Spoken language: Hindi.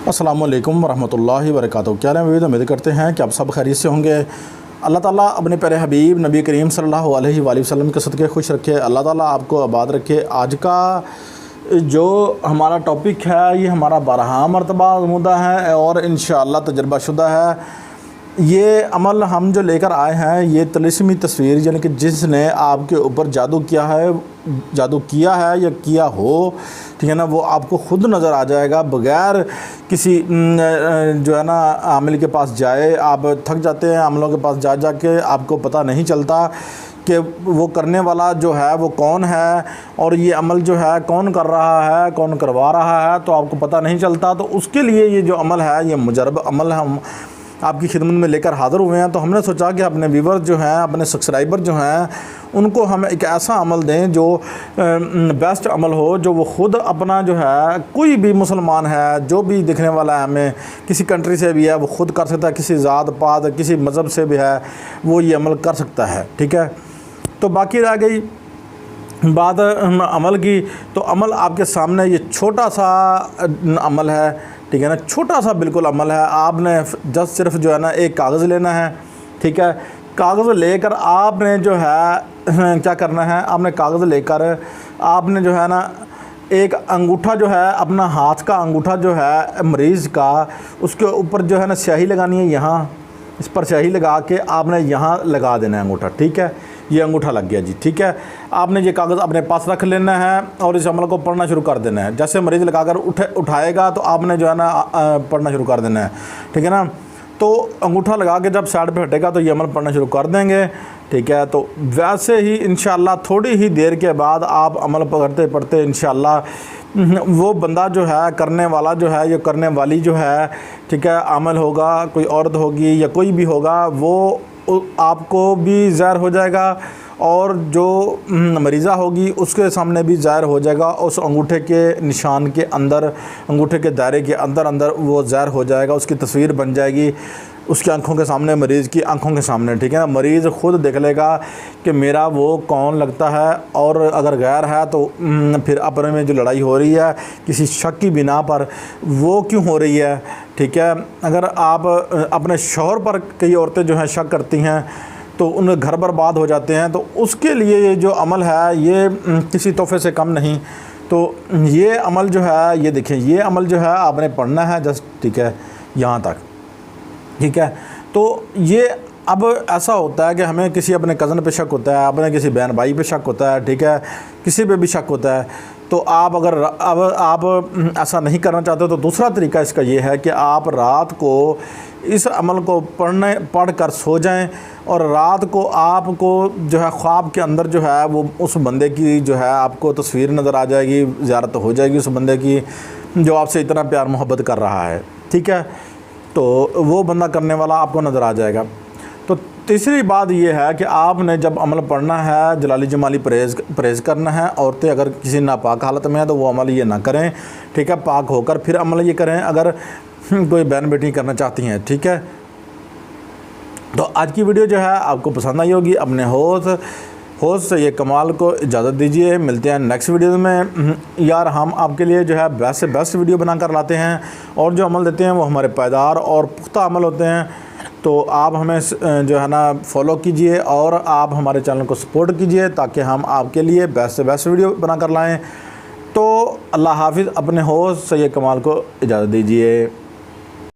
अस्सलामु अलैकुम वरहमतुल्लाहि वबरकातुहू। क्या है उम्मीद करते हैं कि आप सब खैरियत से होंगे। अल्लाह ताला अपने प्यारे हबीब नबी करीम सल्लल्लाहु अलैहि वसल्लम के सदक़े खुश रखे। अल्लाह ताला आपको आबाद रखे। आज का जो हमारा टॉपिक है ये हमारा 12वां मरतबा मुद्दा है और इंशाअल्लाह तजर्बाशुदा है। ये अमल हम जो लेकर आए हैं ये तिलिस्मी तस्वीर, यानी कि जिसने आपके ऊपर जादू किया है या किया हो, ठीक है ना, वो आपको खुद नज़र आ जाएगा बग़ैर किसी जो है ना आमिल के पास जाए। आप थक जाते हैं आमिलों के पास जा के, आपको पता नहीं चलता कि वो करने वाला जो है वो कौन है और ये अमल जो है कौन कर रहा है, कौन करवा रहा है, तो आपको पता नहीं चलता। तो उसके लिए ये जो अमल है ये मुजरब अमल हम आपकी खिदमत में लेकर हाज़िर हुए हैं। तो हमने सोचा कि अपने व्यूवर जो हैं, अपने सब्सक्राइबर जो हैं, उनको हम एक ऐसा अमल दें जो बेस्ट अमल हो, जो वो ख़ुद अपना जो है, कोई भी मुसलमान है जो भी दिखने वाला है, हमें किसी कंट्री से भी है वो ख़ुद कर सकता है, किसी ज़ात पात किसी मज़हब से भी है वो ये अमल कर सकता है। ठीक है, तो बाकी रह गई बात अमल की। तो अमल आपके सामने ये छोटा सा अमल है, ठीक है ना, छोटा सा बिल्कुल अमल है। आपने जस्ट सिर्फ जो है ना एक कागज़ लेना है, ठीक है। कागज़ लेकर आपने जो है क्या करना है, आपने कागज़ लेकर आपने जो है ना एक अंगूठा जो है, अपना हाथ का अंगूठा जो है मरीज़ का, उसके ऊपर जो है ना स्याही लगानी है। यहाँ इस पर स्याही लगा के आपने यहाँ लगा देना है अंगूठा, ठीक है। ये अंगूठा लग गया जी, ठीक है। आपने ये कागज़ अपने पास रख लेना है और इस अमल को पढ़ना शुरू कर देना है। जैसे मरीज़ लगाकर उठाएगा तो आपने जो है ना पढ़ना शुरू कर देना है, ठीक है ना। तो अंगूठा लगा के जब साइड पे हटेगा तो ये अमल पढ़ना शुरू कर देंगे, ठीक है। तो वैसे ही इंशाअल्लाह थोड़ी ही देर के बाद आप अमल पढ़ते पढ़ते इंशाअल्लाह वो बंदा जो है, करने वाला जो है, ये करने वाली जो है, ठीक है, अमल होगा, कोई औरत होगी या कोई भी होगा, वो आपको भी ज़ाहिर हो जाएगा और जो मरीज़ा होगी उसके सामने भी ज़ाहिर हो जाएगा। उस अंगूठे के निशान के अंदर, अंगूठे के दायरे के अंदर वो ज़ाहिर हो जाएगा, उसकी तस्वीर बन जाएगी उसकी आंखों के सामने, मरीज़ की आंखों के सामने, ठीक है ना। मरीज़ ख़ुद देख लेगा कि मेरा वो कौन लगता है, और अगर गैर है तो फिर अपने में जो लड़ाई हो रही है किसी शक की बिना पर, वो क्यों हो रही है, ठीक है। अगर आप अपने शौहर पर, कई औरतें जो हैं शक करती हैं तो उनके घर बर्बाद हो जाते हैं, तो उसके लिए ये जो अमल है ये किसी तोहफे से कम नहीं। तो ये अमल जो है, ये देखें, ये अमल जो है आपने पढ़ना है जस्ट, ठीक है, यहाँ तक, ठीक है। तो ये अब ऐसा होता है कि हमें किसी अपने कज़न पे शक होता है, अपने किसी बहन भाई पे शक होता है, ठीक है, किसी पे भी शक होता है। तो आप अगर अब आप ऐसा नहीं करना चाहते तो दूसरा तरीका इसका ये है कि आप रात को इस अमल को पढ़ कर सो जाएं और रात को आपको जो है ख्वाब के अंदर जो है वो उस बंदे की जो है आपको तस्वीर नज़र आ जाएगी, ज़ियारत हो जाएगी उस बंदे की जो आपसे इतना प्यार मोहब्बत कर रहा है, ठीक है। तो वो बंदा करने वाला आपको नज़र आ जाएगा। तो तीसरी बात यह है कि आपने जब अमल पढ़ना है जलाली जमाली परहेज़ करना है। औरतें अगर किसी नापाक हालत में है तो वो अमल ये ना करें, ठीक है, पाक होकर फिर अमल ये करें अगर कोई बहन बेटी करना चाहती हैं, ठीक है। तो आज की वीडियो जो है आपको पसंद आई होगी। अपने होस्ट से ये कमाल को इजाज़त दीजिए, मिलते हैं नेक्स्ट वीडियो में। यार हम आपके लिए जो है बेस्ट से बेस्ट वीडियो बना कर लाते हैं और जो अमल देते हैं वो हमारे पायदार और पुख्ता अमल होते हैं। तो आप हमें जो है ना फॉलो कीजिए और आप हमारे चैनल को सपोर्ट कीजिए ताकि हम आपके लिए बेस्ट से बेस्ट वीडियो बना कर लाएँ। तो अल्लाह हाफिज़। अपने होस्ट से ये कमाल को इजाज़त दीजिए।